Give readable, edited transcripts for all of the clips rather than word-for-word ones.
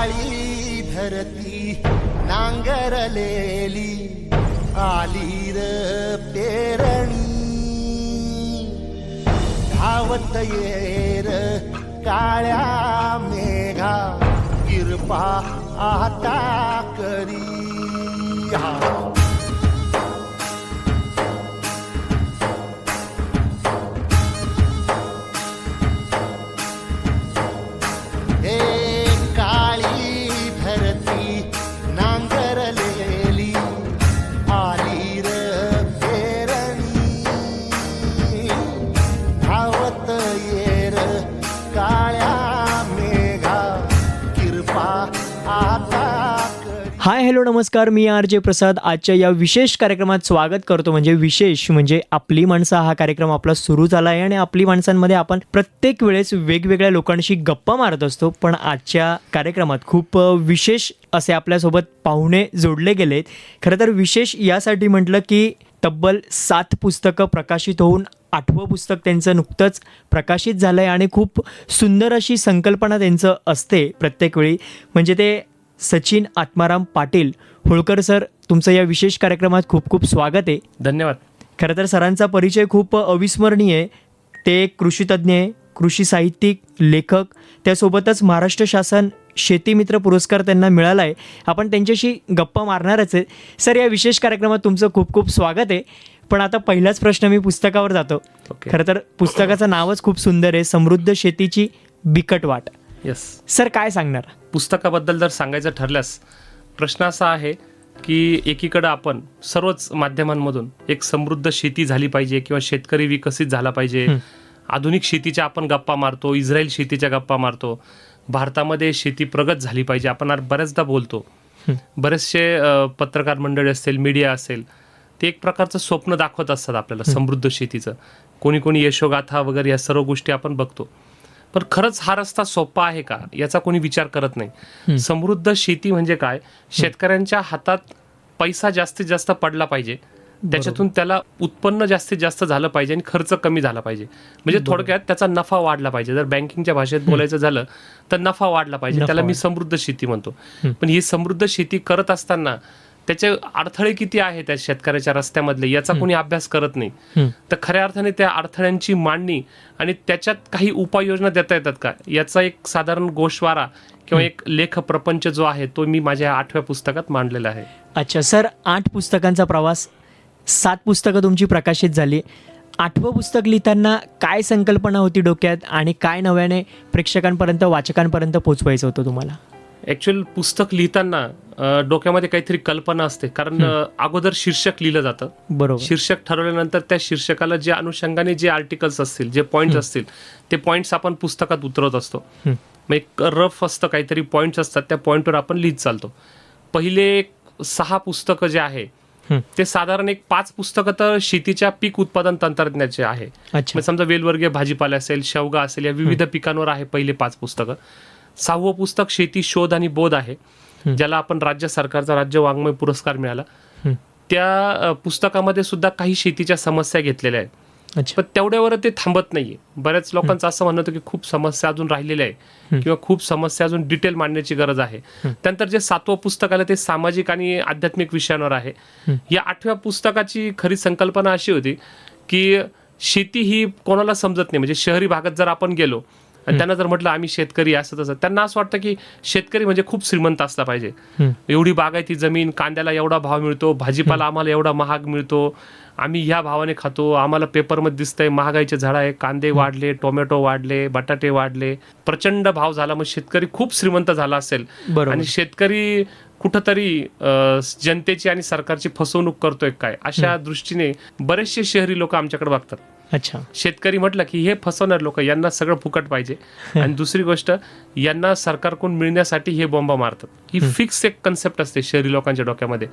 काळी धरती नांगरलेली आली र पेरणी धावत येर काळ्या मेघा कृपा आता करी हाय हॅलो नमस्कार, मी RJ प्रसाद. आजच्या या विशेष कार्यक्रमात स्वागत करतो. विशेष म्हणजे आपली माणसं हा कार्यक्रम आपला सुरू झाला आहे आणि आपली माणसांमध्ये आपण प्रत्येक वेळेस वेगवेगळ्या लोकांशी गप्पा मारत असतो. पण आजच्या कार्यक्रमात खूप विशेष असे आपल्यासोबत पाहुणे जोडले गेलेत. खरं तर विशेष यासाठी म्हटलं की तब्बल 7 पुस्तकं प्रकाशित होऊन 8वं पुस्तक त्यांचं नुकतंच प्रकाशित झालं आहे आणि खूप सुंदर अशी संकल्पना त्यांचं असते प्रत्येक वेळी. म्हणजे ते सचिन आत्माराम पाटील होळकर सर, तुमचं या विशेष कार्यक्रमात खूप खूप स्वागत आहे. धन्यवाद. खरं तर सरांचा परिचय खूप अविस्मरणीय आहे. ते एक कृषीतज्ञ आहे, कृषी साहित्यिक, लेखक, त्यासोबतच महाराष्ट्र शासन शेतीमित्र पुरस्कार त्यांना मिळाला आहे. आपण त्यांच्याशी गप्पा मारणारच आहे. सर, या विशेष कार्यक्रमात तुमचं खूप खूप स्वागत आहे. पण आता पहिलाच प्रश्न मी पुस्तकावर जातो. खरं तर पुस्तकाचं नावच खूप सुंदर आहे, समृद्ध शेतीची बिकट वाट. यस सर, काय सांगणार पुस्तकाबद्दल? जर सांगायचं ठरल्यास प्रश्न असा आहे की एकीकडं आपण सर्वच माध्यमांमधून एक समृद्ध शेती झाली पाहिजे किंवा शेतकरी विकसित झाला पाहिजे. आधुनिक शेतीच्या आपण गप्पा मारतो, इस्रायल शेतीच्या गप्पा मारतो. भारतामध्ये शेती प्रगत झाली पाहिजे आपण बऱ्याचदा बोलतो. बरेचसे पत्रकार मंडळी असेल, मीडिया असेल, ते एक प्रकारचं स्वप्न दाखवत असतात आपल्याला समृद्ध शेतीचं. कोणी कोणी यशोगाथा वगैरे या सर्व गोष्टी आपण बघतो. पण खरंच हा रस्ता सोपा आहे का याचा कोणी विचार करत नाही. समृद्ध शेती म्हणजे काय? शेतकऱ्यांच्या हातात पैसा जास्तीत जास्त पडला पाहिजे, त्याच्यातून त्याला उत्पन्न जास्तीत जास्त झालं पाहिजे आणि खर्च कमी झाला पाहिजे. म्हणजे थोडक्यात त्याचा नफा वाढला पाहिजे. जर बँकिंगच्या भाषेत बोलायचं झालं तर नफा वाढला पाहिजे, त्याला मी समृद्ध शेती म्हणतो. पण ही समृद्ध शेती करत असताना त्याचे अडथळे किती आहे त्या शेतकऱ्याच्या रस्त्यामधले याचा कोणी अभ्यास करत नाही. तर खऱ्या अर्थाने त्या अडथळ्यांची मांडणी आणि त्याच्यात काही उपाययोजना देता येतात का याचा एक साधारण गोषवारा किंवा एक लेख प्रपंच जो आहे तो मी माझ्या 8व्या पुस्तकात मांडलेला आहे. अच्छा सर, 8 पुस्तकांचा प्रवास, 7 पुस्तकं तुमची प्रकाशित झाली. 8वं पुस्तक लिहिताना काय संकल्पना होती डोक्यात आणि काय नव्याने प्रेक्षकांपर्यंत, वाचकांपर्यंत पोहोचवायचं होतं तुम्हाला? ॲक्च्युअल पुस्तक लिहिताना डोक्यामध्ये काहीतरी कल्पना असते, कारण अगोदर शीर्षक लिहिलं जातं. बरोबर. शीर्षक ठरवल्यानंतर त्या शीर्षकाला जे अनुषंगाने जे आर्टिकल्स असतील, जे पॉईंट्स असतील, ते पॉईंट्स आपण पुस्तकात उतरवत असतो. मग एक रफ असतं, काहीतरी पॉईंट्स असतात, त्या पॉईंटवर आपण लिहित चालतो. पहिले 6 पुस्तकं जे आहे ते साधारण एक 5 पुस्तकं तर शेतीच्या पीक उत्पादन तंत्रज्ञानाचे आहे. समजा वेलवर्गीय भाजीपाला असेल, शेवगा असेल, या विविध पिकांवर आहे पहिले 5 पुस्तकं. 6वं पुस्तक शेती शोध आणि बोध आहे, ज्याला आपण राज्य सरकारचा राज्य वाङ्मय पुरस्कार मिळाला. त्या पुस्तकामध्ये सुद्धा काही शेतीच्या समस्या घेतलेल्या आहेत. पण तेवढ्यावर ते थांबत नाहीये. बऱ्याच लोकांचं असं म्हणणं होतं की खूप समस्या अजून राहिलेल्या आहे किंवा खूप समस्या अजून डिटेल मांडण्याची गरज आहे. त्यानंतर जे 7वं पुस्तक आलं ते सामाजिक आणि आध्यात्मिक विषयांवर आहे. या 8व्या पुस्तकाची खरी संकल्पना अशी होती की शेती ही कोणाला समजत नाही. म्हणजे शहरी भागात जर आपण गेलो आणि त्यांना जर म्हटलं आम्ही शेतकरी असं तसं, त्यांना असं वाटतं की शेतकरी म्हणजे खूप श्रीमंत असला पाहिजे. एवढी बागायती जमीन, कांद्याला एवढा भाव मिळतो, भाजीपाला आम्हाला एवढा महाग मिळतो, आम्ही ह्या भावाने खातो, आम्हाला पेपरमध्ये दिसतंय महागाईचे झाड आहे, कांदे वाढले, टोमॅटो वाढले, बटाटे वाढले, प्रचंड भाव झाला, मग शेतकरी खूप श्रीमंत झाला असेल. आणि शेतकरी कुठंतरी जनतेची आणि सरकारची फसवणूक करतोय काय, अशा दृष्टीने बरेचसे शहरी लोक आमच्याकडे बघतात. अच्छा, शेतकरी म्हटलं की हे फसवणार लोक, यांना सगळं फुकट पाहिजे. आणि दुसरी गोष्ट, यांना सरकारकडून मिळण्यासाठी हे बॉम्बा मारतात. ही फिक्स एक कन्सेप्ट असते शहरी लोकांच्या डोक्यामध्ये.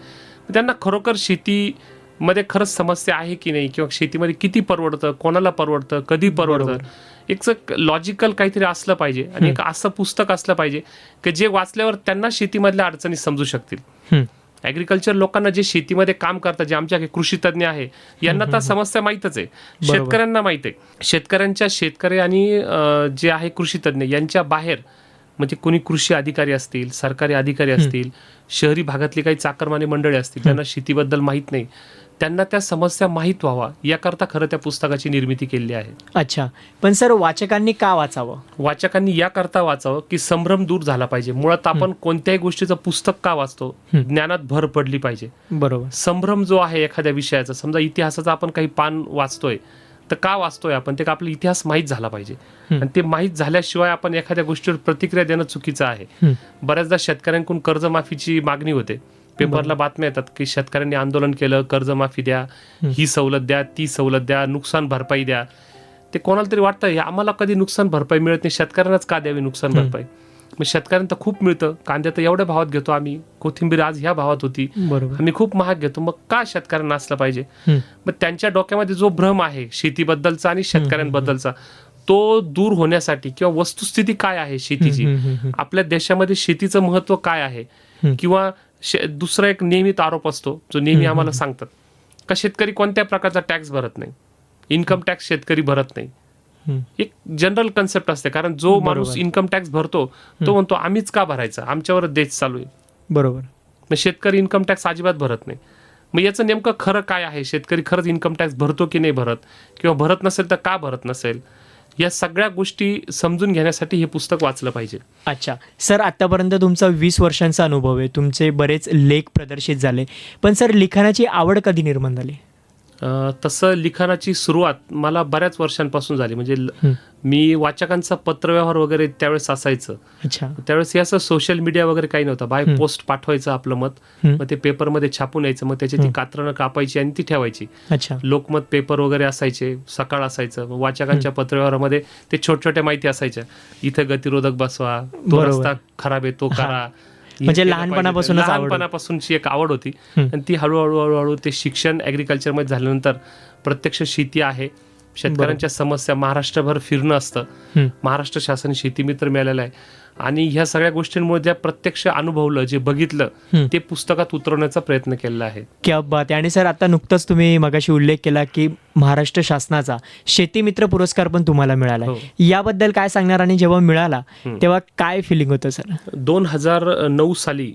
त्यांना खरोखर शेतीमध्ये खरंच समस्या आहे की नाही, किंवा शेतीमध्ये किती परवडतं, कोणाला परवडतं, कधी परवडतं, एक लॉजिकल काहीतरी असलं पाहिजे. आणि एक असं पुस्तक असलं पाहिजे की जे वाचल्यावर त्यांना शेतीमधल्या अडचणी समजू शकतील. ॲग्रिकल्चर लोकांना, जे शेतीमध्ये काम करतात, जे आमच्या कृषी तज्ञ आहे, यांना तर समस्या माहीतच आहे, शेतकऱ्यांना माहीत आहे. शेतकरी आणि जे आहे कृषी तज्ञ यांच्या बाहेर म्हणजे कोणी कृषी अधिकारी असतील, सरकारी अधिकारी असतील, शहरी भागातली काही चाकरमानी मंडळी असतील ज्यांना शेतीबद्दल माहीत नाही, त्यांना त्या समस्या माहीत व्हावा याकरता खरं त्या पुस्तकाची निर्मिती केली आहे. अच्छा, पण सर वाचकांनी का वाचावं? वाचकांनी याकरता वाचावं की संभ्रम दूर झाला पाहिजे. मुळात आपण कोणत्याही गोष्टीचं पुस्तक का वाचतो, ज्ञानात भर पडली पाहिजे. बरोबर. संभ्रम जो आहे एखाद्या विषयाचा, समजा इतिहासाचा आपण काही पान वाचतोय तर का वाचतोय आपण, ते का आपला इतिहास माहीत झाला पाहिजे. आणि ते माहीत झाल्याशिवाय आपण एखाद्या गोष्टीवर प्रतिक्रिया देणं चुकीचं आहे. बऱ्याचदा शेतकऱ्यांकडून कर्जमाफीची मागणी होते, पेपरला बातम्या येतात की शेतकऱ्यांनी आंदोलन केलं, कर्जमाफी द्या, ही सवलत द्या, ती सवलत द्या, नुकसान भरपाई द्या. ते कोणाला तरी वाटतं हे आम्हाला कधी नुकसान भरपाई मिळत नाही, शेतकऱ्यांनाच का द्यावी नुकसान भरपाई. मग शेतकऱ्यांना तर खूप मिळतं, कांद्या तर एवढ्या भावात घेतो आम्ही, कोथिंबीर आज ह्या भावात होती, बरोबर. आम्ही खूप महाग घेतो, मग का शेतकऱ्यांना असलं पाहिजे. मग त्यांच्या डोक्यामध्ये जो भ्रम आहे शेतीबद्दलचा आणि शेतकऱ्यांबद्दलचा, तो दूर होण्यासाठी किंवा वस्तुस्थिती काय आहे शेतीची, आपल्या देशामध्ये शेतीचं महत्व काय आहे, किंवा दुसरा एक नियमित आरोप असतो जो नेहमी आम्हाला सांगतात का शेतकरी कोणत्या प्रकारचा टॅक्स भरत नाही, इन्कम टॅक्स शेतकरी भरत नाही. एक जनरल कन्सेप्ट असते, कारण जो माणूस इन्कम टॅक्स भरतो तो म्हणतो आम्हीच का भरायचा, आमच्यावर देश चालू आहे. बरोबर. मग शेतकरी इन्कम टॅक्स अजिबात भरत नाही. मग याचं नेमकं खरं काय आहे, शेतकरी खरंच इन्कम टॅक्स भरतो की नाही भरत, किंवा भरत नसेल तर का भरत नसेल, या सगळ्या गोष्टी समजून घेण्यासाठी हे पुस्तक वाचलं पाहिजे. अच्छा सर, आतापर्यंत तुमचा 20 वर्षांचा अनुभव आहे, तुमचे बरेच लेख प्रदर्शित झाले, पण सर लिखाणाची आवड कधी निर्माण झाली? तसं लिखाणाची सुरुवात मला बऱ्याच वर्षांपासून झाली. म्हणजे मी वाचकांचा पत्रव्यवहार वगैरे त्यावेळेस असायचं. अच्छा. त्यावेळेस हे असं सोशल मीडिया वगैरे काही नव्हतं, बाय पोस्ट पाठवायचं आपलं मत, मग ते पेपरमध्ये छापून यायचं, मग त्याची ती कात्रणं कापायची आणि ती ठेवायची. अच्छा. लोकमत पेपर वगैरे असायचे, सकाळ असायचं, वाचकांच्या पत्रव्यवहारामध्ये ते छोट्या माहिती असायच्या, इथे गतिरोधक बसवा, तो रस्ता खराब आहे तो करा. म्हणजे लहानपणापासूनची एक आवड होती, आणि ती हळूहळू ते शिक्षण ॲग्रिकल्चर मध्ये झाल्यानंतर प्रत्यक्ष शेती आहे, शेतकऱ्यांच्या समस्या महाराष्ट्रभर फिरणं असतं, महाराष्ट्र शासन शेती मित्र मिळालेलं आहे, आणि ह्या सगळ्या गोष्टींमुळे जे प्रत्यक्ष अनुभवलं, जे बघितलं ते पुस्तकात उतरवण्याचा प्रयत्न केलेला आहे. क्या बात आहे. आणि सर आता नुकताच तुम्ही मगाशी उल्लेख केला की महाराष्ट्र शासनाचा शेतीमित्र पुरस्कार पण तुम्हाला मिळाला, याबद्दल काय सांगणार, आणि जेव्हा मिळाला तेव्हा काय फिलिंग होतं सर? 2009 साली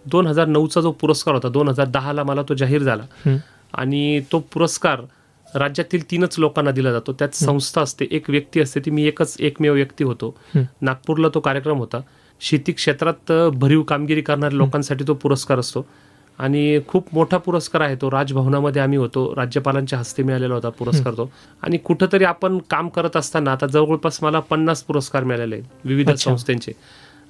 2009चा जो पुरस्कार होता, 2010ला मला तो जाहीर झाला, आणि तो पुरस्कार राज्यातील 3च लोकांना दिला जातो. त्यात संस्था असते, एक व्यक्ती असते, ती मी एकमेव व्यक्ती होतो. नागपूरला तो कार्यक्रम होता. शेती क्षेत्रात भरीव कामगिरी करणाऱ्या लोकांसाठी तो पुरस्कार असतो, आणि खूप मोठा पुरस्कार आहे तो. राजभवनामध्ये आम्ही होतो, राज्यपालांच्या हस्ते मिळालेला होता पुरस्कार तो. आणि कुठंतरी आपण काम करत असताना आता जवळपास मला 50 पुरस्कार मिळालेले आहेत विविध संस्थांचे.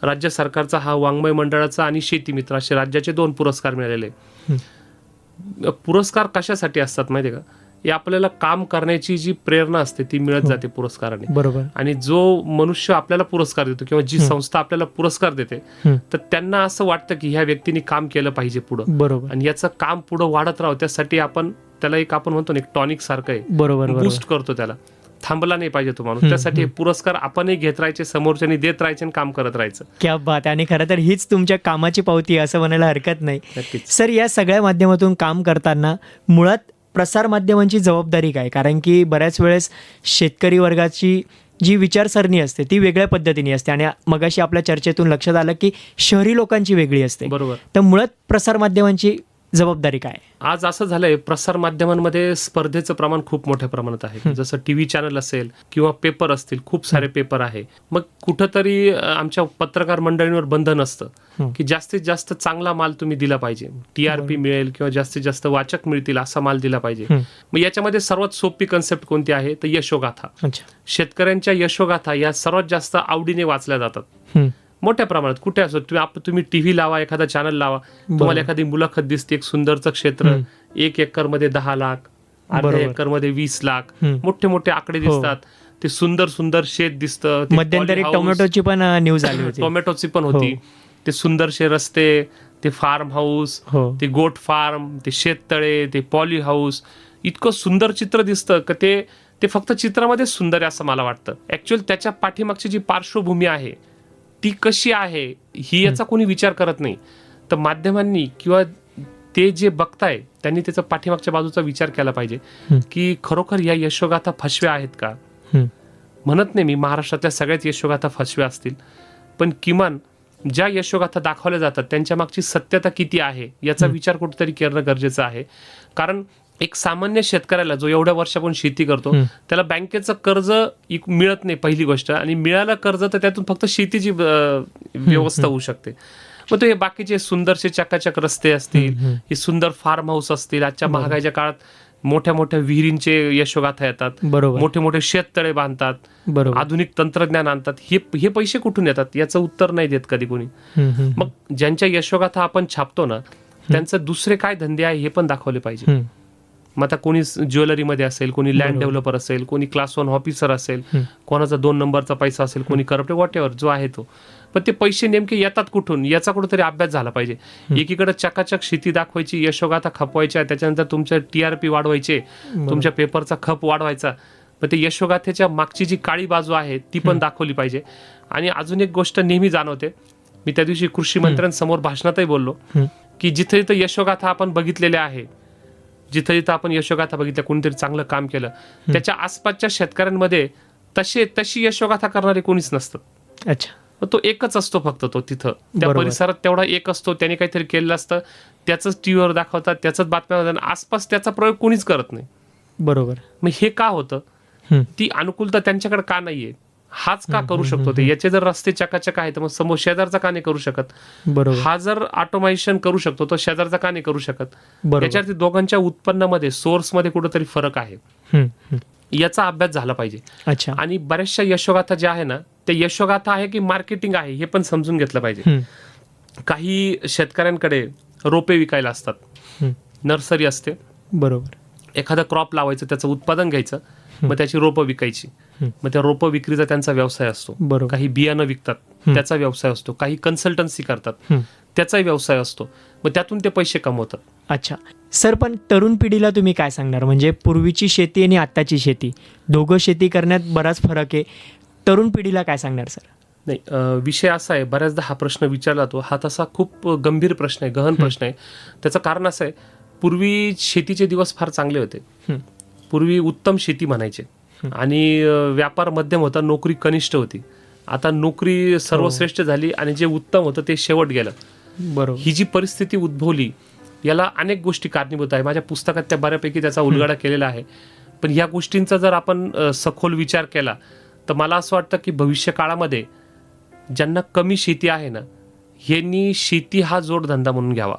राज्य सरकारचा हा वाङ्मय मंडळाचा आणि शेती मित्र असे राज्याचे 2 पुरस्कार मिळालेले. पुरस्कार कशासाठी असतात माहिती आहे का? हे आपल्याला काम करण्याची जी प्रेरणा असते ती मिळत जाते पुरस्काराने. बरोबर. आणि जो मनुष्य आपल्याला पुरस्कार देतो किंवा जी संस्था आपल्याला पुरस्कार देते, तर त्यांना असं वाटतं की ह्या व्यक्तीने काम केलं पाहिजे पुढं. बरोबर. आणि याचं काम पुढं वाढत राहावं, त्यासाठी आपण त्याला आपण म्हणतो ना, एक टॉनिक सारखं आहे. बरोबर. बूस्ट करतो त्याला, थांबला नाही पाहिजे तो माणूस. त्यासाठी पुरस्कार आपणही घेत राहायचे, समोरच्यानी देत राहायचे आणि काम करत राहायचं. क्या बात आहे. आणि खरं तर हीच तुमच्या कामाची पावती असं म्हणायला हरकत नाही. नक्कीच. सर, या सगळ्या माध्यमातून काम करताना मुळात प्रसार माध्यमांची जबाबदारी काय? कारण की बऱ्याच वेळेस शेतकरी वर्गाची जी विचारसरणी असते ती वेगळ्या पद्धतीने असते, आणि मगाशी आपल्या चर्चेतून लक्षात आलं की शहरी लोकांची वेगळी असते. बरोबर. तर मुळात प्रसार माध्यमांची जबाबदारी काय? आज असं झालंय, प्रसार माध्यमांमध्ये स्पर्धेचं प्रमाण खूप मोठ्या प्रमाणात आहे. जसं टीव्ही चॅनल असेल किंवा पेपर असतील, खूप सारे पेपर आहे. मग कुठंतरी आमच्या पत्रकार मंडळींवर बंधन असतं की जास्तीत जास्त चांगला माल तुम्ही दिला पाहिजे, TRP मिळेल किंवा जास्तीत जास्त वाचक मिळतील असा माल दिला पाहिजे. मग याच्यामध्ये सर्वात सोपी कन्सेप्ट कोणती आहे तर यशोगाथा. शेतकऱ्यांच्या यशोगाथा या सर्वात जास्त आवडीने वाचल्या जातात मोठ्या प्रमाणात. कुठे असो तुम्ही टीव्ही लावा, एखादा चॅनल लावा, तुम्हाला एखादी मुलाखत दिसते, एक सुंदरचं क्षेत्र, 1 एकरमध्ये 10 लाख, अर्ध्या एकरमध्ये 20 लाख, मोठे मोठे आकडे दिसतात. ते सुंदर शेत दिसतं. मध्यंतरी टोमॅटोची पण न्यूज आली होती. टोमॅटोची पण होती. ते सुंदरशे रस्ते, ते फार्म हाऊस, ते गोट फार्म, ते शेततळे, ते पॉली हाऊस, इतकं सुंदर चित्र दिसतं का ते फक्त चित्रामध्येच सुंदर आहे असं मला वाटतं. ऍक्च्युअली त्याच्या पाठीमागची जी पार्श्वभूमी आहे ती कशी आहे ही याचा कोणी विचार करत नाही. तर माध्यमांनी किंवा ते जे बघताय त्यांनी त्याचा पाठीमागच्या बाजूचा विचार केला पाहिजे की खरोखर या यशोगाथा फसव्या आहेत का. म्हणत नाही मी महाराष्ट्रातल्या सगळ्याच यशोगाथा फसव्या असतील, पण किमान ज्या यशोगाथा दाखवल्या जातात त्यांच्या मागची सत्यता किती आहे याचा विचार कुठेतरी करणं गरजेचं आहे. कारण एक सामान्य शेतकऱ्याला जो एवढ्या वर्षापासून शेती करतो त्याला बँकेचं कर्ज मिळत नाही पहिली गोष्ट, आणि मिळालं कर्ज तर त्यातून फक्त शेतीची व्यवस्था होऊ शकते. मग तो हे बाकीचे सुंदरसे चकाचक रस्ते असतील, हे सुंदर फार्म हाऊस असतील, आजच्या महागाईच्या काळात मोठ्या मोठ्या विहिरींचे यशोगाथा येतात, बरोबर, मोठे मोठे शेततळे बांधतात, बरोबर, आधुनिक तंत्रज्ञान आणतात, हे पैसे कुठून येतात याचं उत्तर नाही देत कधी कोणी. मग ज्यांच्या यशोगाथा आपण छापतो ना त्यांचं दुसरे काय धंदे आहे हे पण दाखवले पाहिजे. मग आता कोणी ज्वेलरीमध्ये असेल, कोणी लँड डेव्हलपर असेल, कोणी क्लास 1 ऑफिसर असेल, कोणाचा 2 नंबरचा पैसा असेल, कोणी करप्ट, वॉट एव्हर जो आहे तो. पण ते पैसे नेमके येतात कुठून याचा कुठेतरी अभ्यास झाला पाहिजे. एकीकडे चकाचक शेती दाखवायची, यशोगाथा खपवायच्या, त्याच्यानंतर तुमच्या TRP वाढवायचे, तुमच्या पेपरचा खप वाढवायचा, पण ते यशोगाथेच्या मागची जी काळी बाजू आहे ती पण दाखवली पाहिजे. आणि अजून एक गोष्ट नेहमी जाणवते, मी त्या दिवशी कृषी मंत्र्यांसमोर भाषणातही बोललो की जिथे जिथं यशोगाथा आपण बघितलेल्या आहे, जिथं जिथं आपण यशोगाथा बघितल्या, कोणीतरी चांगलं काम केलं, त्याच्या आसपासच्या शेतकऱ्यांमध्ये तशी यशोगाथा करणारे कोणीच नसतं. अच्छा, तो एकच असतो फक्त, तो तिथं त्या परिसरात तेवढा एक असतो, त्याने काहीतरी केलेलं असतं, त्याच टीव्हीवर दाखवतात, त्याच बातम्या, आसपास त्याचा प्रयोग कोणीच करत नाही. बरोबर. मग हे का होतं? ती अनुकूलता त्यांच्याकडे का नाहीये? हाच का करू शकतो ते? याचे जर रस्ते चकाचक आहेत तर मग समोर शेजारचा का नाही करू शकत? बरोबर. हा जर ऑटोमेशन करू शकतो तर शेजारचा का नाही करू शकत? याच्यावरती दोघांच्या उत्पन्नामध्ये, सोर्समध्ये कुठेतरी फरक आहे, याचा अभ्यास झाला पाहिजे. अच्छा. आणि बऱ्याचशा यशोगाथा ज्या आहे ना, ते यशोगाथा आहे की मार्केटिंग आहे हे पण समजून घेतलं पाहिजे. काही शेतकऱ्यांकडे रोपे विकायला असतात, नर्सरी असते, बरोबर, एखादा क्रॉप लावायचं, त्याचं उत्पादन घ्यायचं, मग त्याची रोपं विकायची, मग त्या रोपं विक्रीचा त्यांचा व्यवसाय असतो. काही बियाणं विकतात, त्याचा व्यवसाय असतो. काही कन्सल्टन्सी करतात, त्याचाही व्यवसाय असतो. मग त्यातून ते पैसे कमवतात. अच्छा सर, पण तरुण पिढीला तुम्ही काय सांगणार? म्हणजे पूर्वीची शेती आणि आत्ताची शेती, दोघं शेती करण्यात बराच फरक आहे. तरुण पिढीला काय सांगणार सर? नाही, विषय असा आहे, बऱ्याचदा हा प्रश्न विचारला जातो, हा तसा खूप गंभीर प्रश्न आहे, गहन प्रश्न आहे. त्याचं कारण असं आहे, पूर्वी शेतीचे दिवस फार चांगले होते. पूर्वी उत्तम शेती म्हणायचे आणि व्यापार मध्यम होता, नोकरी कनिष्ठ होती. आता नोकरी सर्वश्रेष्ठ झाली आणि जे उत्तम होतं ते शेवट गेलं. बरोबर. ही जी परिस्थिती उद्भवली याला अनेक गोष्टी कारणीभूत आहे. माझ्या पुस्तकात त्या बऱ्यापैकी त्याचा उलगडा केलेला आहे. पण ह्या गोष्टींचा जर आपण सखोल विचार केला तर मला असं वाटतं की भविष्य काळामध्ये ज्यांना कमी शेती आहे ना, ह्यांनी शेती हा जोडधंदा म्हणून घ्यावा.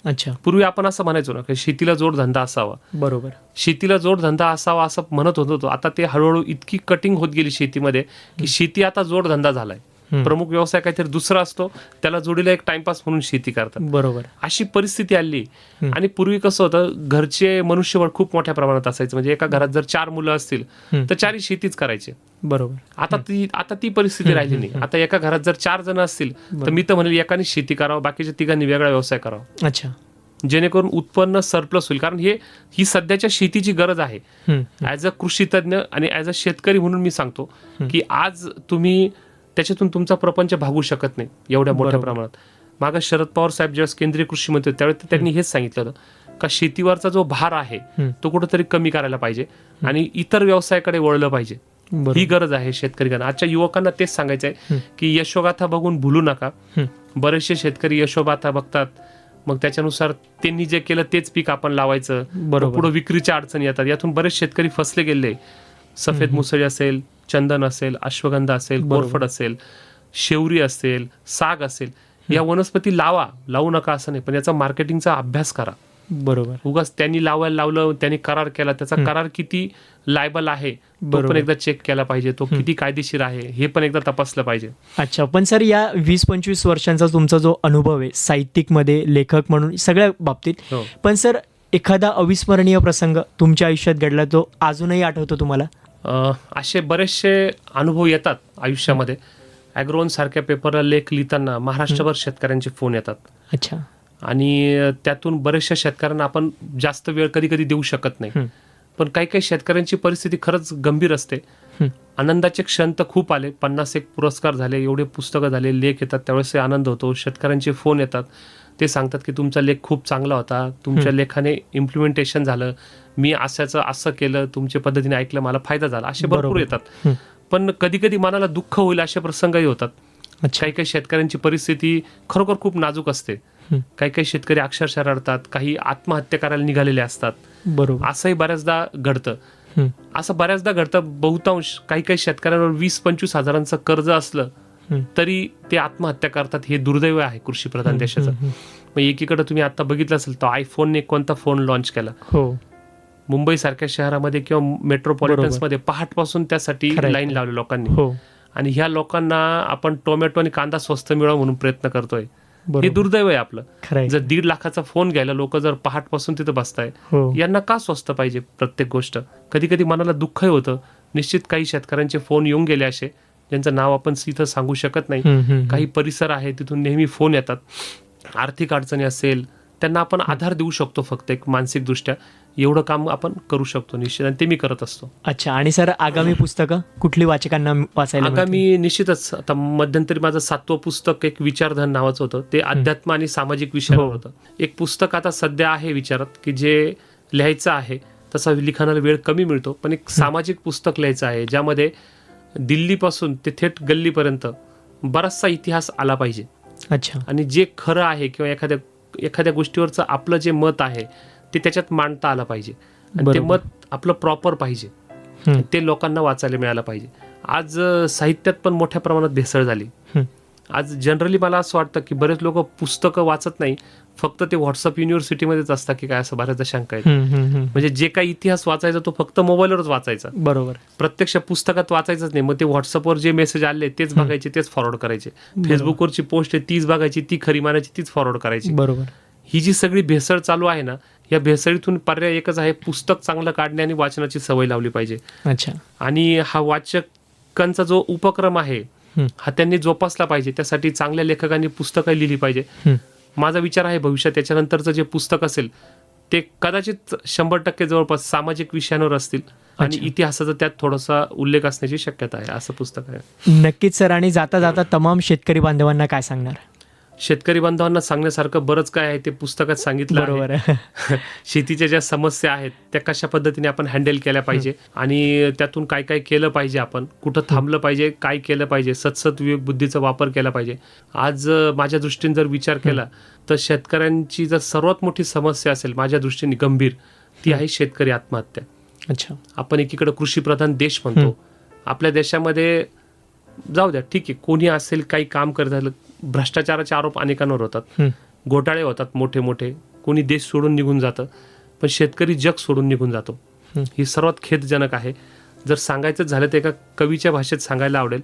अच्छा. पूर्वी आपण असं म्हणायचो ना की शेतीला जोडधंदा असावा, बरोबर, शेतीला जोडधंदा असावा असं म्हणत होतो. आता ते हळूहळू इतकी कटिंग होत गेली शेतीमध्ये की शेती आता जोडधंदा झालाय. प्रमुख व्यवसाय काहीतरी दुसरा असतो, त्याला जोडीला एक टाइमपास म्हणून शेती करतात. बरोबर, अशी परिस्थिती आली. आणि पूर्वी कसं होतं, घरचे मनुष्यबळ खूप मोठ्या प्रमाणात असायचं. म्हणजे एका घरात जर 4 मुलं असतील तर 4ही शेतीच करायचे. बरोबर. आता ती परिस्थिती राहिली नाही. आता एका घरात जर 4 जण असतील तर मी तर म्हणेल एकाने शेती करावं, बाकीच्या तिघांनी वेगळा व्यवसाय करावा. अच्छा. जेणेकरून उत्पन्न सरप्लस होईल. कारण ही सध्याच्या शेतीची गरज आहे. ऍज अ कृषी तज्ञ आणि ऍज अ शेतकरी म्हणून मी सांगतो की आज तुम्ही त्याच्यातून तुमचा प्रपंच भागू शकत नाही एवढ्या मोठ्या प्रमाणात. मागे शरद पवार साहेब जेव्हा केंद्रीय कृषी मंत्री होते त्यावेळी त्यांनी हेच सांगितलं होतं का शेतीवरचा जो भार आहे तो कुठेतरी कमी करायला पाहिजे आणि इतर व्यवसायाकडे वळलं पाहिजे. ही गरज आहे शेतकऱ्यांना. आजच्या युवकांना तेच सांगायचं आहे की यशोगाथा बघून भुलू नका. बरेचसे शेतकरी यशोगाथा बघतात, मग त्याच्यानुसार त्यांनी जे केलं तेच पीक आपण लावायचं, पुढे विक्रीच्या अडचणी येतात. यातून बरेच शेतकरी फसले गेले. सफेद मुसळी असेल, चंदन असेल, अश्वगंधा असेल, कोरफड असेल, शेवरी असेल, साग असेल, या वनस्पती लावू नका असं नाही, पण याचा मार्केटिंगचा अभ्यास करा. बरोबर. उगाच त्यांनी लावायला लावलं, त्यांनी करार केला, त्याचा करार किती लायबल आहे तो पण एकदा चेक केला पाहिजे, तो किती कायदेशीर आहे हे पण एकदा तपासलं पाहिजे. अच्छा, पण सर या 20-25 वर्षांचा तुमचा जो अनुभव आहे साहित्यिकमध्ये, लेखक म्हणून सगळ्या बाबतीत, पण सर एखादा अविस्मरणीय प्रसंग तुमच्या आयुष्यात घडला तो अजूनही आठवतो तुम्हाला? असे बरेचसे अनुभव येतात आयुष्यामध्ये. ॲग्रोवन सारख्या पेपरला लेख लिहिताना महाराष्ट्रभर शेतकऱ्यांचे फोन येतात. अच्छा. आणि त्यातून बऱ्याचशा शेतकऱ्यांना आपण जास्त वेळ कधी कधी देऊ शकत नाही. पण काही काही शेतकऱ्यांची परिस्थिती खरंच गंभीर असते. आनंदाचे क्षण तर खूप आले, 51 पुरस्कार झाले, एवढे पुस्तकं झाले, लेख येतात, त्यावेळेस आनंद होतो. शेतकऱ्यांचे फोन येतात, ते सांगतात की तुमचा लेख खूप चांगला होता, तुमच्या लेखाने इम्प्लिमेंटेशन झालं, मी असं केलं, तुमच्या पद्धतीने ऐकलं, मला फायदा झाला. असे भरपूर येतात. पण कधी कधी मनाला दुःख होईल असे प्रसंगही होतात. काही काही शेतकऱ्यांची परिस्थिती खरोखर खूप नाजूक असते. काही काही शेतकरी अक्षरशः रडतात, काही आत्महत्या करायला निघालेले असतात. बरोबर. असंही बऱ्याचदा घडतं. असं बऱ्याचदा घडतं. बहुतांश काही काही शेतकऱ्यांवर 20-25 हजारांचं कर्ज असलं तरी ते आत्महत्या करतात. हे दुर्दैव आहे कृषी प्रधान देशाचं. मग एकीकडे तुम्ही आता बघितलं असेल तर आयफोनने कोणता फोन लॉन्च केला. हो. मुंबई सारख्या शहरामध्ये किंवा मेट्रोपॉलिटन्स मध्ये पहाटपासून त्यासाठी लाईन लावली लोकांनी. हो. आणि ह्या लोकांना आपण टोमॅटो आणि कांदा स्वस्त मिळावा म्हणून प्रयत्न करतोय. हे दुर्दैव आहे आपलं. जर 1.5 लाखाचा फोन घ्यायला लोक जर पहाटपासून तिथं बसताय, यांना का स्वस्त पाहिजे प्रत्येक गोष्ट. कधी कधी मनाला दुःखही होतं. निश्चित काही शेतकऱ्यांचे फोन येऊन गेले असे ज्यांचं नाव आपण इथं सांगू शकत नाही. काही परिसर आहे तिथून नेहमी फोन येतात. आर्थिक अडचणी असेल त्यांना आपण आधार देऊ शकतो. फक्त एक मानसिक दृष्ट्या एवढं काम आपण करू शकतो निश्चित, आणि ते मी करत असतो. अच्छा. आणि सर आगामी पुस्तकं कुठली वाचकांना वाचायला? आगामी निश्चितच आता मध्यंतरी माझं 7वं पुस्तक एक विचारधन नावाचं होतं. ते अध्यात्म आणि सामाजिक विषयावर होतं. एक पुस्तक आता सध्या आहे विचारात की जे लिहायचं आहे. तसा लिखाणाला वेळ कमी मिळतो, पण एक सामाजिक पुस्तक लिहायचं आहे ज्यामध्ये दिल्लीपासून ते थेट गल्लीपर्यंत बराचसा इतिहास आला पाहिजे. अच्छा. आणि जे खरं आहे किंवा एखाद्या गोष्टीवरचं आपलं जे मत आहे ते त्याच्यात मांडता आलं पाहिजे. आणि ते मत आपलं प्रॉपर पाहिजे. ते लोकांना वाचायला मिळालं पाहिजे. आज साहित्यात पण मोठ्या प्रमाणात भेसळ झाली. आज जनरली मला असं वाटतं की बरेच लोक पुस्तकं वाचत नाही, फक्त ते व्हॉट्सअप युनिव्हर्सिटीमध्येच असतात की काय, असं बऱ्याचदा शंका आहे. म्हणजे जे काही इतिहास वाचायचा तो फक्त मोबाईलवरच वाचायचा. बरोबर. प्रत्यक्ष पुस्तकात वाचायचंच नाही. मग ते व्हॉट्सअपवर जे मेसेज आले तेच बघायचे, तेच फॉरवर्ड करायचे. फेसबुकवरची पोस्ट आहे तीच बघायची, ती खरी मानायची, तीच फॉरवर्ड करायची. बरोबर. ही जी सगळी भेसळ चालू आहे ना, या भेसळीतून पर्याय एकच आहे, पुस्तक चांगलं काढणे आणि वाचनाची सवय लावली पाहिजे. अच्छा. आणि हा वाचकांचा जो उपक्रम आहे हा त्यांनी जोपासला पाहिजे. त्यासाठी चांगल्या लेखकांनी पुस्तकं लिहिली पाहिजे. माझा विचार आहे भविष्यात त्याच्यानंतरचं जे पुस्तक असेल ते कदाचित 100% जवळपास सामाजिक विषयांवर असतील आणि इतिहासाचा त्यात थोडासा उल्लेख असण्याची शक्यता आहे. असं पुस्तक आहे. नक्कीच सर. आणि जाता जाता तमाम शेतकरी बांधवांना काय सांगणार? शेतकरी बांधवांना सांगण्यासारखं बरंच काय आहे ते पुस्तकात सांगितलं. बरोबर. शेतीच्या ज्या समस्या आहेत त्या कशा पद्धतीने आपण हँडल केल्या पाहिजे आणि त्यातून काय काय केलं पाहिजे, आपण कुठं थांबलं पाहिजे, काय केलं पाहिजे, सतसत विवेक बुद्धीचा वापर केला पाहिजे. आज माझ्या दृष्टीने जर विचार केला तर शेतकऱ्यांची जर सर्वात मोठी समस्या असेल माझ्या दृष्टीने गंभीर, ती आहे शेतकरी आत्महत्या. अच्छा. आपण एकीकडे कृषीप्रधान देश म्हणतो. आपल्या देशामध्ये जाऊ द्या ठीक आहे, कोणी असेल काही काम करत आलं, भ्रष्टाचाराचे आरोप अनेकांवर होतात, घोटाळे होतात मोठे मोठे, कोणी देश सोडून निघून जातं, पण शेतकरी जग सोडून निघून जातो. ही सर्वात खेदजनक आहे. जर सांगायचं झालं तर एका कवीच्या भाषेत सांगायला आवडेल,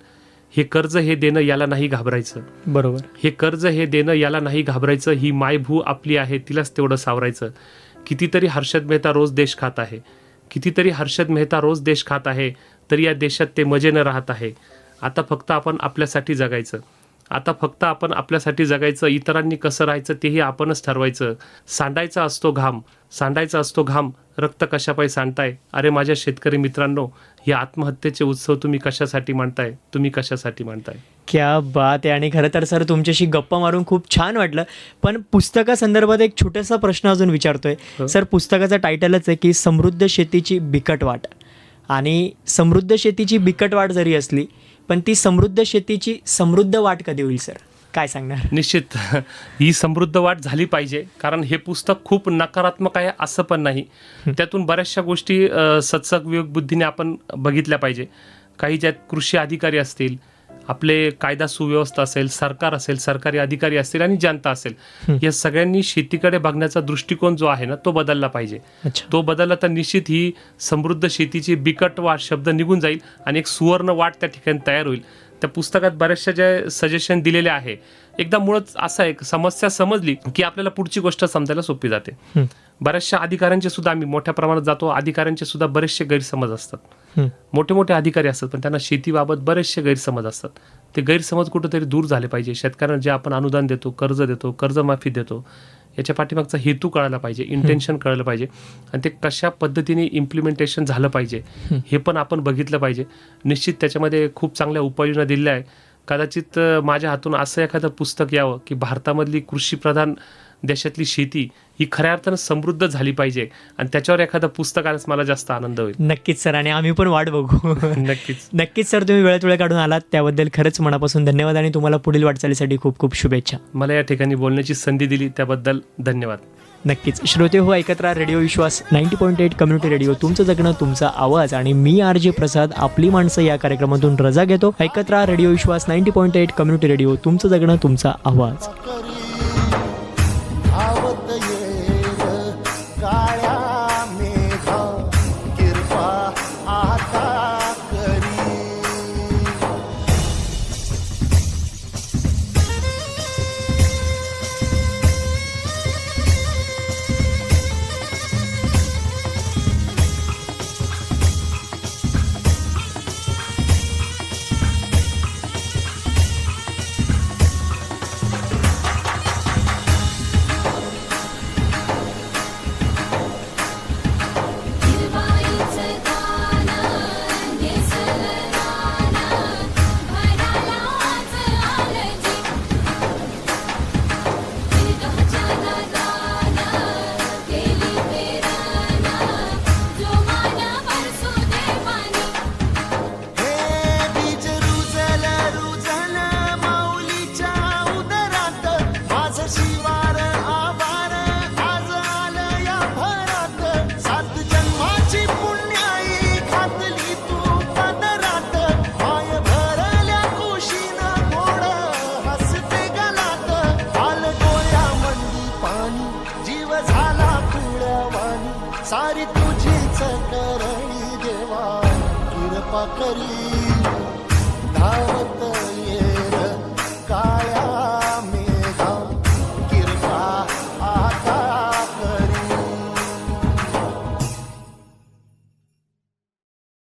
हे कर्ज हे देणं याला नाही घाबरायचं. बरोबर. हे कर्ज हे देणं याला नाही घाबरायचं, ही मायभू आपली आहे तिलाच तेवढं सावरायचं. कितीतरी हर्षद मेहता रोज देश खात आहे, कितीतरी हर्षद मेहता रोज देश खात आहे, तरी या देशात ते मजेनं राहत आहे. आता फक्त आपण आपल्यासाठी जगायचं, आता फक्त आपण आपल्यासाठी जगायचं, इतरांनी कसं राहायचं तेही आपणच ठरवायचं. सांडायचा असतो घाम, सांडायचा असतो घाम, रक्त कशापायी सांडताय. अरे माझ्या शेतकरी मित्रांनो, हे आत्महत्येचे उत्सव तुम्ही कशासाठी मांडताय, तुम्ही कशासाठी मांडताय. क्या बात आहे. आणि खरं तर सर तुमच्याशी गप्पा मारून खूप छान वाटलं. पण पुस्तकासंदर्भात एक छोटासा प्रश्न अजून विचारतोय. सर पुस्तकाचं टायटलच आहे की समृद्ध शेतीची बिकट वाट. आणि समृद्ध शेतीची बिकट वाट जरी असली पण ती समृद्ध शेतीची समृद्ध वाट कधी होईल सर, काय सांगणार? निश्चित ही समृद्ध वाट झाली पाहिजे, कारण हे पुस्तक खूप नकारात्मक आहे असं पण नाही. त्यातून बऱ्याचशा गोष्टी सत्सक विवेक बुद्धीने आपण बघितल्या पाहिजे. काही ज्यात कृषी अधिकारी असतील, आपले कायदा सुव्यवस्था असेल, सरकार असेल, सरकारी अधिकारी असतील आणि जनता असेल, या सगळ्यांनी शेतीकडे बघण्याचा दृष्टिकोन जो आहे ना तो बदलला पाहिजे. तो बदलला तर निश्चित ही समृद्ध शेतीची बिकट वाट शब्द निघून जाईल आणि एक सुवर्ण वाट त्या ठिकाणी तयार होईल. त्या पुस्तकात बऱ्याचशा जे सजेशन दिलेले आहे, एकदा मुळात असं एक समस्या समजली की आपल्याला पुढची गोष्ट समजायला सोपी जाते. बऱ्याचशा अधिकाऱ्यांचे सुद्धा आम्ही मोठ्या प्रमाणात जातो, अधिकाऱ्यांचे सुद्धा बरेचसे गैरसमज असतात. मोठे मोठे अधिकारी असतात पण त्यांना शेतीबाबत बरेचसे गैरसमज असतात. ते गैरसमज कुठेतरी दूर झाले पाहिजे. शेतकऱ्यांना जे आपण अनुदान देतो, कर्ज देतो, कर्जमाफी देतो, याच्या पाठीमागचा हेतू कळायला पाहिजे, इंटेन्शन कळलं पाहिजे आणि ते कशा पद्धतीने इम्प्लिमेंटेशन झालं पाहिजे हे पण आपण बघितलं पाहिजे. निश्चित त्याच्यामध्ये खूप चांगल्या उपाययोजना दिल्या आहे. कदाचित माझ्या हातून असं एखादं पुस्तक यावं की भारतामधली कृषीप्रधान देशातली शेती ही खऱ्या अर्थानं समृद्ध झाली पाहिजे आणि त्याच्यावर एखादं पुस्तक आल्यास मला जास्त आनंद होईल. नक्कीच सर, आणि आम्ही पण वाट बघू. नक्कीच. नक्कीच सर, तुम्ही वेळात वेळ काढून आलात त्याबद्दल खरंच मनापासून धन्यवाद आणि तुम्हाला पुढील वाटचालीसाठी खूप खूप शुभेच्छा. मला या ठिकाणी बोलण्याची संधी दिली त्याबद्दल धन्यवाद. नक्कीच श्रोते हो, ऐकत राहा रेडिओ विश्वास 90.8 कम्युनिटी रेडिओ, तुमचं जगणं तुमचा आवाज. आणि मी RJ प्रसाद आपली माणसं या कार्यक्रमातून रजा घेतो. ऐकत राहा रेडिओ विश्वास 90.8 कम्युनिटी रेडिओ, तुमचं जगणं तुमचा आवाज. धावत येर काळ्या मेघा कृपा आता करी. सारी तुझीच करणी देवा कृपा करी. धावत